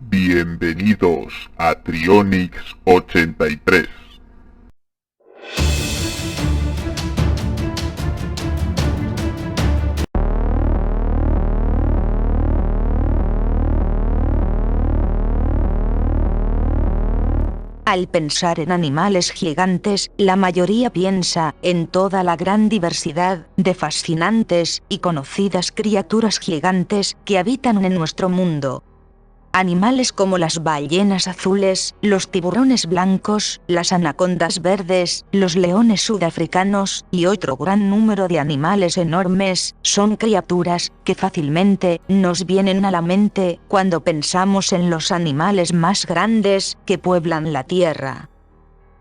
Bienvenidos a Trionix 83. Al pensar en animales gigantes, la mayoría piensa en toda la gran diversidad de fascinantes y conocidas criaturas gigantes que habitan en nuestro mundo. Animales como las ballenas azules, los tiburones blancos, las anacondas verdes, los leones sudafricanos y otro gran número de animales enormes son criaturas que fácilmente nos vienen a la mente cuando pensamos en los animales más grandes que pueblan la Tierra.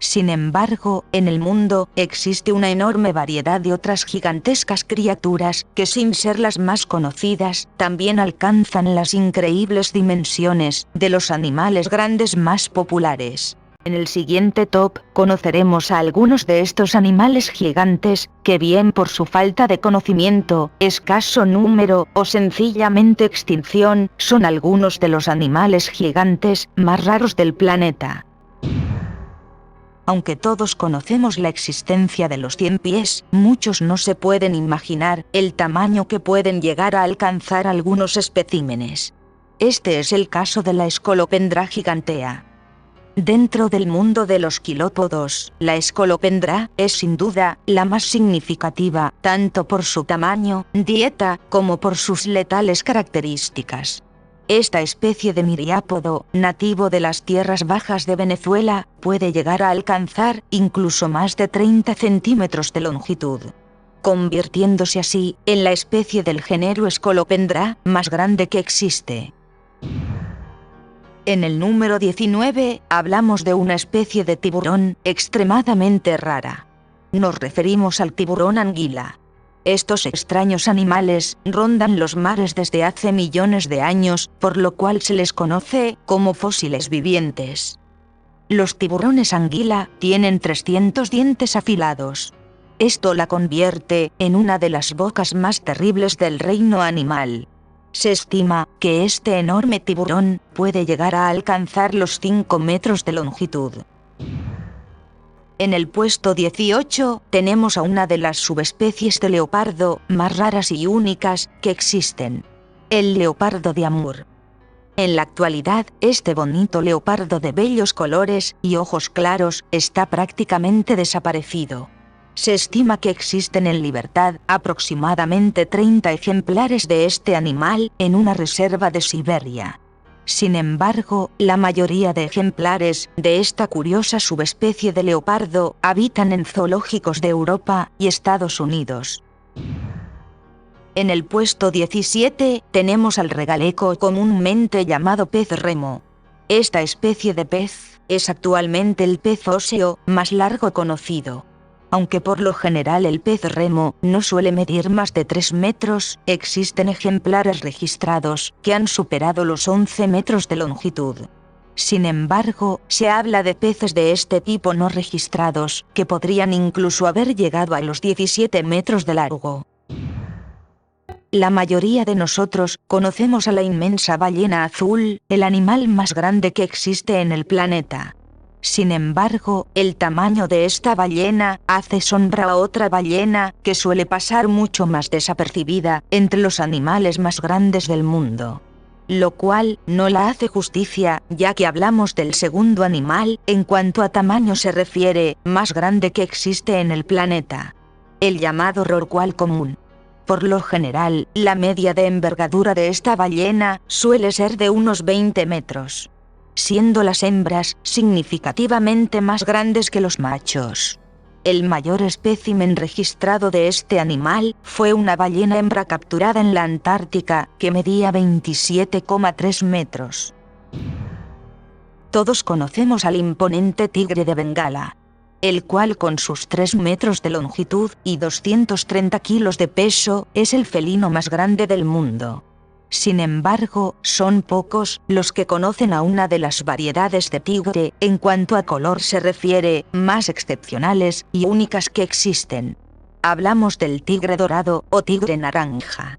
Sin embargo, en el mundo existe una enorme variedad de otras gigantescas criaturas que, sin ser las más conocidas, también alcanzan las increíbles dimensiones de los animales grandes más populares. En el siguiente top, conoceremos a algunos de estos animales gigantes que, bien por su falta de conocimiento, escaso número o sencillamente extinción, son algunos de los animales gigantes más raros del planeta. Aunque todos conocemos la existencia de los 100 pies, muchos no se pueden imaginar el tamaño que pueden llegar a alcanzar algunos especímenes. Este es el caso de la Scolopendra gigantea. Dentro del mundo de los quilópodos, la Scolopendra es sin duda la más significativa, tanto por su tamaño, dieta, como por sus letales características. Esta especie de miriápodo, nativo de las tierras bajas de Venezuela, puede llegar a alcanzar incluso más de 30 centímetros de longitud, convirtiéndose así en la especie del género Scolopendra más grande que existe. En el número 19, hablamos de una especie de tiburón extremadamente rara. Nos referimos al tiburón anguila. Estos extraños animales rondan los mares desde hace millones de años, por lo cual se les conoce como fósiles vivientes. Los tiburones anguila tienen 300 dientes afilados. Esto la convierte en una de las bocas más terribles del reino animal. Se estima que este enorme tiburón puede llegar a alcanzar los 5 metros de longitud. En el puesto 18 tenemos a una de las subespecies de leopardo más raras y únicas que existen, el leopardo de Amur. En la actualidad, este bonito leopardo de bellos colores y ojos claros está prácticamente desaparecido. Se estima que existen en libertad aproximadamente 30 ejemplares de este animal en una reserva de Siberia. Sin embargo, la mayoría de ejemplares de esta curiosa subespecie de leopardo habitan en zoológicos de Europa y Estados Unidos. En el puesto 17 tenemos al regaleco, comúnmente llamado pez remo. Esta especie de pez es actualmente el pez óseo más largo conocido. Aunque por lo general el pez remo no suele medir más de 3 metros, existen ejemplares registrados que han superado los 11 metros de longitud. Sin embargo, se habla de peces de este tipo no registrados, que podrían incluso haber llegado a los 17 metros de largo. La mayoría de nosotros conocemos a la inmensa ballena azul, el animal más grande que existe en el planeta. Sin embargo, el tamaño de esta ballena hace sombra a otra ballena que suele pasar mucho más desapercibida entre los animales más grandes del mundo. Lo cual no la hace justicia, ya que hablamos del segundo animal, en cuanto a tamaño se refiere, más grande que existe en el planeta. El llamado rorcual común. Por lo general, la media de envergadura de esta ballena suele ser de unos 20 metros. Siendo las hembras significativamente más grandes que los machos. El mayor espécimen registrado de este animal fue una ballena hembra capturada en la Antártica que medía 27,3 metros. Todos conocemos al imponente tigre de Bengala, el cual con sus 3 metros de longitud y 230 kilos de peso es el felino más grande del mundo. Sin embargo, son pocos los que conocen a una de las variedades de tigre, en cuanto a color se refiere, más excepcionales y únicas que existen. Hablamos del tigre dorado o tigre naranja.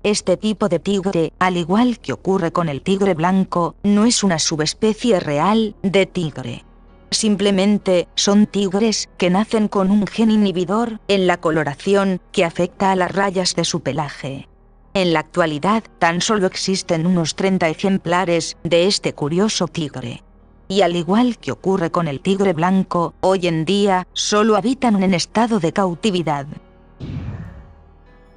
Este tipo de tigre, al igual que ocurre con el tigre blanco, no es una subespecie real de tigre. Simplemente, son tigres que nacen con un gen inhibidor en la coloración que afecta a las rayas de su pelaje. En la actualidad, tan solo existen unos 30 ejemplares de este curioso tigre. Y al igual que ocurre con el tigre blanco, hoy en día, solo habitan en estado de cautividad.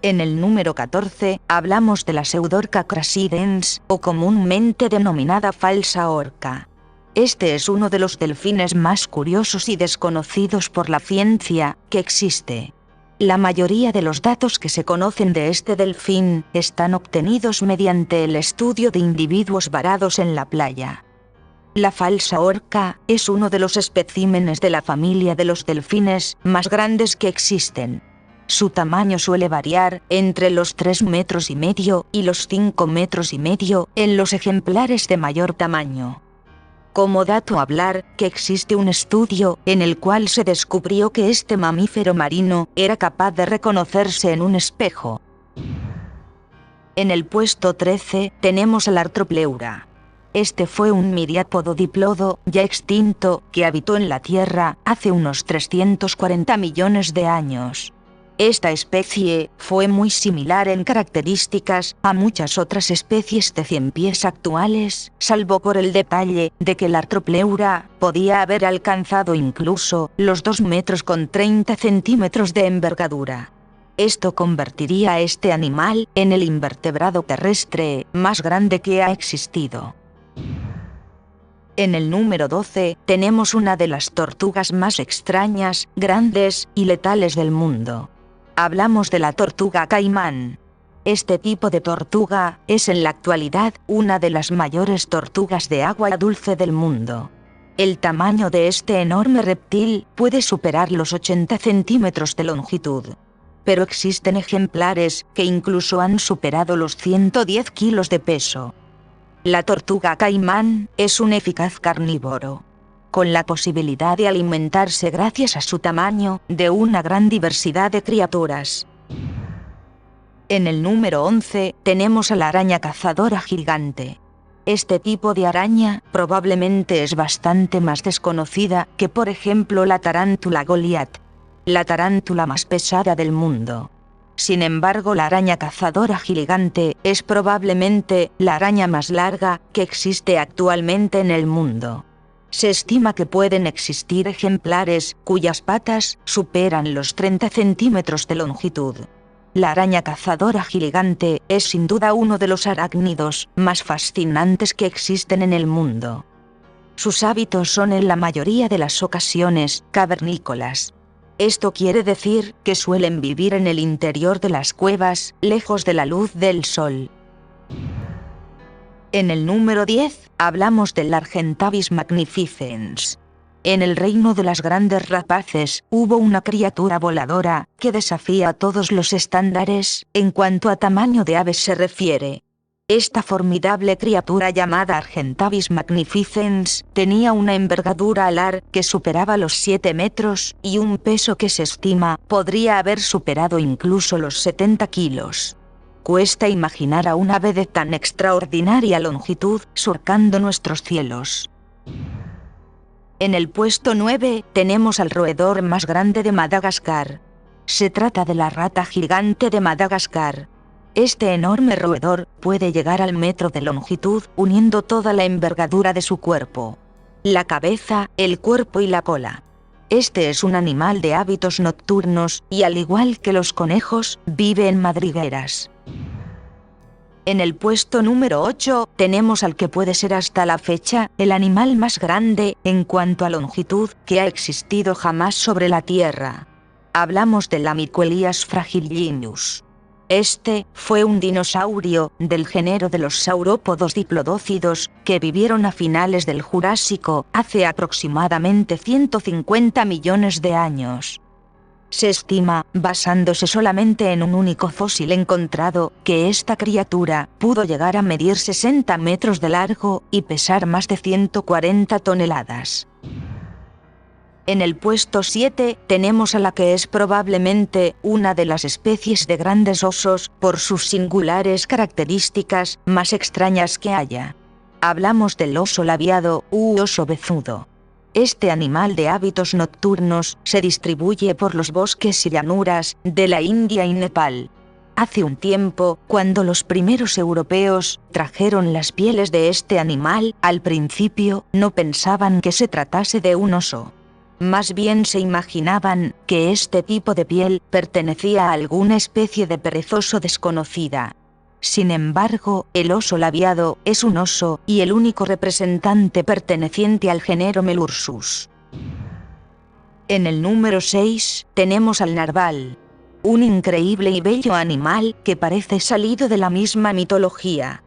En el número 14, hablamos de la Pseudorca crasidens, o comúnmente denominada falsa orca. Este es uno de los delfines más curiosos y desconocidos por la ciencia que existe. La mayoría de los datos que se conocen de este delfín están obtenidos mediante el estudio de individuos varados en la playa. La falsa orca es uno de los especímenes de la familia de los delfines más grandes que existen. Su tamaño suele variar entre los 3,5 metros y los 5,5 metros en los ejemplares de mayor tamaño. Como dato a hablar, que existe un estudio en el cual se descubrió que este mamífero marino era capaz de reconocerse en un espejo. En el puesto 13 tenemos al Artropleura. Este fue un miriápodo diplodo ya extinto que habitó en la Tierra hace unos 340 millones de años. Esta especie fue muy similar en características a muchas otras especies de ciempiés actuales, salvo por el detalle de que el Artropleura podía haber alcanzado incluso los 2,30 metros de envergadura. Esto convertiría a este animal en el invertebrado terrestre más grande que ha existido. En el número 12 tenemos una de las tortugas más extrañas, grandes y letales del mundo. Hablamos de la tortuga caimán. Este tipo de tortuga es en la actualidad una de las mayores tortugas de agua dulce del mundo. El tamaño de este enorme reptil puede superar los 80 centímetros de longitud. Pero existen ejemplares que incluso han superado los 110 kilos de peso. La tortuga caimán es un eficaz carnívoro, con la posibilidad de alimentarse gracias a su tamaño de una gran diversidad de criaturas. En el número 11 tenemos a la araña cazadora gigante. Este tipo de araña probablemente es bastante más desconocida que por ejemplo la tarántula Goliath, la tarántula más pesada del mundo. Sin embargo, la araña cazadora gigante es probablemente la araña más larga que existe actualmente en el mundo. Se estima que pueden existir ejemplares cuyas patas superan los 30 centímetros de longitud. La araña cazadora gigante es sin duda uno de los arácnidos más fascinantes que existen en el mundo. Sus hábitos son en la mayoría de las ocasiones cavernícolas. Esto quiere decir que suelen vivir en el interior de las cuevas, lejos de la luz del sol. En el número 10, hablamos del Argentavis magnificens. En el reino de las grandes rapaces, hubo una criatura voladora que desafía a todos los estándares en cuanto a tamaño de aves se refiere. Esta formidable criatura llamada Argentavis magnificens tenía una envergadura alar que superaba los 7 metros y un peso que se estima podría haber superado incluso los 70 kilos. Cuesta imaginar a un ave de tan extraordinaria longitud surcando nuestros cielos. En el puesto 9 tenemos al roedor más grande de Madagascar. Se trata de la rata gigante de Madagascar. Este enorme roedor puede llegar al metro de longitud uniendo toda la envergadura de su cuerpo. La cabeza, el cuerpo y la cola. Este es un animal de hábitos nocturnos y al igual que los conejos, vive en madrigueras. En el puesto número 8 tenemos al que puede ser hasta la fecha el animal más grande en cuanto a longitud que ha existido jamás sobre la Tierra. Hablamos del Amiquelias fragilinus. Este fue un dinosaurio del género de los saurópodos diplodócidos que vivieron a finales del Jurásico hace aproximadamente 150 millones de años. Se estima, basándose solamente en un único fósil encontrado, que esta criatura pudo llegar a medir 60 metros de largo y pesar más de 140 toneladas. En el puesto 7 tenemos a la que es probablemente una de las especies de grandes osos por sus singulares características más extrañas que haya. Hablamos del oso labiado u oso bezudo. Este animal de hábitos nocturnos se distribuye por los bosques y llanuras de la India y Nepal. Hace un tiempo, cuando los primeros europeos trajeron las pieles de este animal, al principio no pensaban que se tratase de un oso. Más bien se imaginaban que este tipo de piel pertenecía a alguna especie de perezoso desconocida. Sin embargo, el oso labiado es un oso y el único representante perteneciente al género Melursus. En el número 6 tenemos al narval, un increíble y bello animal que parece salido de la misma mitología.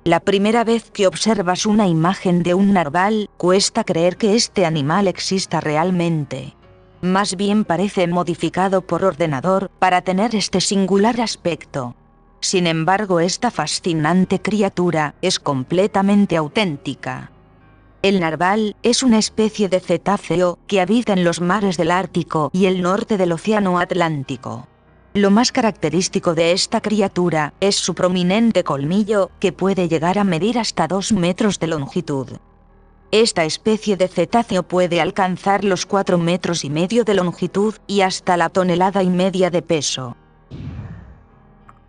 La primera vez que observas una imagen de un narval, cuesta creer que este animal exista realmente. Más bien parece modificado por ordenador para tener este singular aspecto. Sin embargo, esta fascinante criatura es completamente auténtica. El narval es una especie de cetáceo que habita en los mares del Ártico y el norte del Océano Atlántico. Lo más característico de esta criatura es su prominente colmillo, que puede llegar a medir hasta 2 metros de longitud. Esta especie de cetáceo puede alcanzar los 4,5 metros de longitud y hasta la 1,5 toneladas de peso.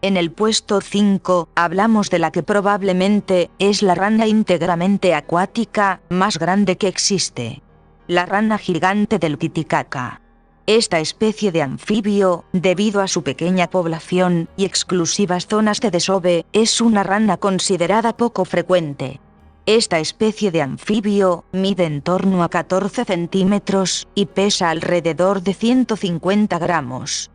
En el puesto 5 hablamos de la que probablemente es la rana íntegramente acuática más grande que existe. La rana gigante del Titicaca. Esta especie de anfibio, debido a su pequeña población y exclusivas zonas de desove, es una rana considerada poco frecuente. Esta especie de anfibio mide en torno a 14 centímetros y pesa alrededor de 150 gramos.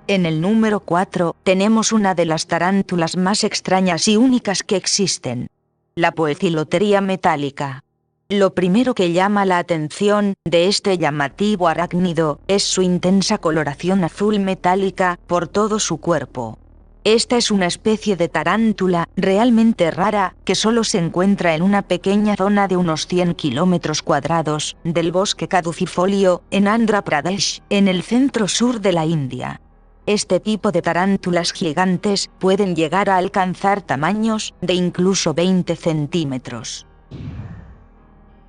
En el número 4 tenemos una de las tarántulas más extrañas y únicas que existen. La Poecilotheria metálica. Lo primero que llama la atención de este llamativo arácnido es su intensa coloración azul metálica por todo su cuerpo. Esta es una especie de tarántula realmente rara que solo se encuentra en una pequeña zona de unos 100 kilómetros cuadrados del bosque caducifolio en Andhra Pradesh, en el centro-sur de la India. Este tipo de tarántulas gigantes pueden llegar a alcanzar tamaños de incluso 20 centímetros.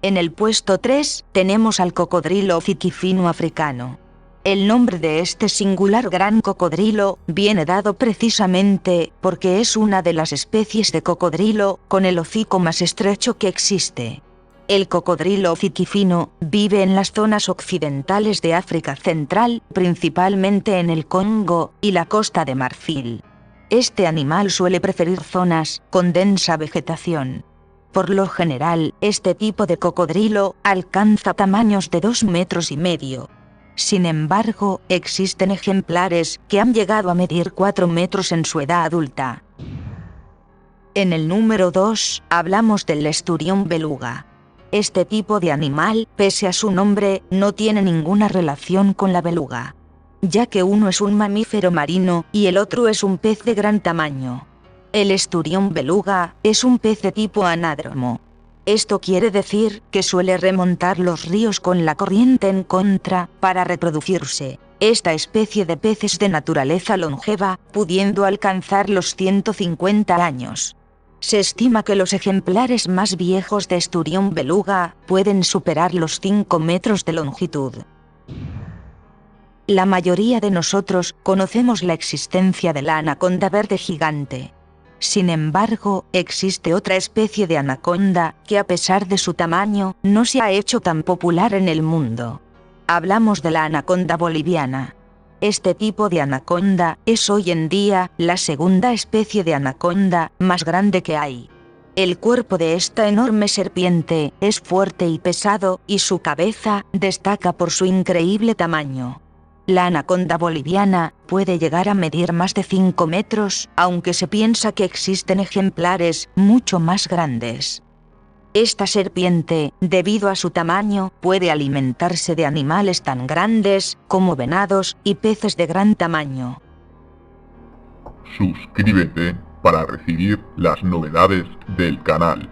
En el puesto 3 tenemos al cocodrilo Ophicifino africano. El nombre de este singular gran cocodrilo viene dado precisamente porque es una de las especies de cocodrilo con el hocico más estrecho que existe. El cocodrilo Ophicifino vive en las zonas occidentales de África Central, principalmente en el Congo y la Costa de Marfil. Este animal suele preferir zonas con densa vegetación. Por lo general, este tipo de cocodrilo alcanza tamaños de 2,5 metros. Sin embargo, existen ejemplares que han llegado a medir 4 metros en su edad adulta. En el número 2 hablamos del esturión beluga. Este tipo de animal, pese a su nombre, no tiene ninguna relación con la beluga, ya que uno es un mamífero marino y el otro es un pez de gran tamaño. El esturión beluga es un pez de tipo anádromo. Esto quiere decir que suele remontar los ríos con la corriente en contra para reproducirse. Esta especie de pez es de naturaleza longeva, pudiendo alcanzar los 150 años. Se estima que los ejemplares más viejos de esturión beluga pueden superar los 5 metros de longitud. La mayoría de nosotros conocemos la existencia de la anaconda verde gigante. Sin embargo, existe otra especie de anaconda que, a pesar de su tamaño, no se ha hecho tan popular en el mundo. Hablamos de la anaconda boliviana. Este tipo de anaconda es hoy en día la segunda especie de anaconda más grande que hay. El cuerpo de esta enorme serpiente es fuerte y pesado y su cabeza destaca por su increíble tamaño. La anaconda boliviana puede llegar a medir más de 5 metros, aunque se piensa que existen ejemplares mucho más grandes. Esta serpiente, debido a su tamaño, puede alimentarse de animales tan grandes como venados y peces de gran tamaño. Suscríbete para recibir las novedades del canal.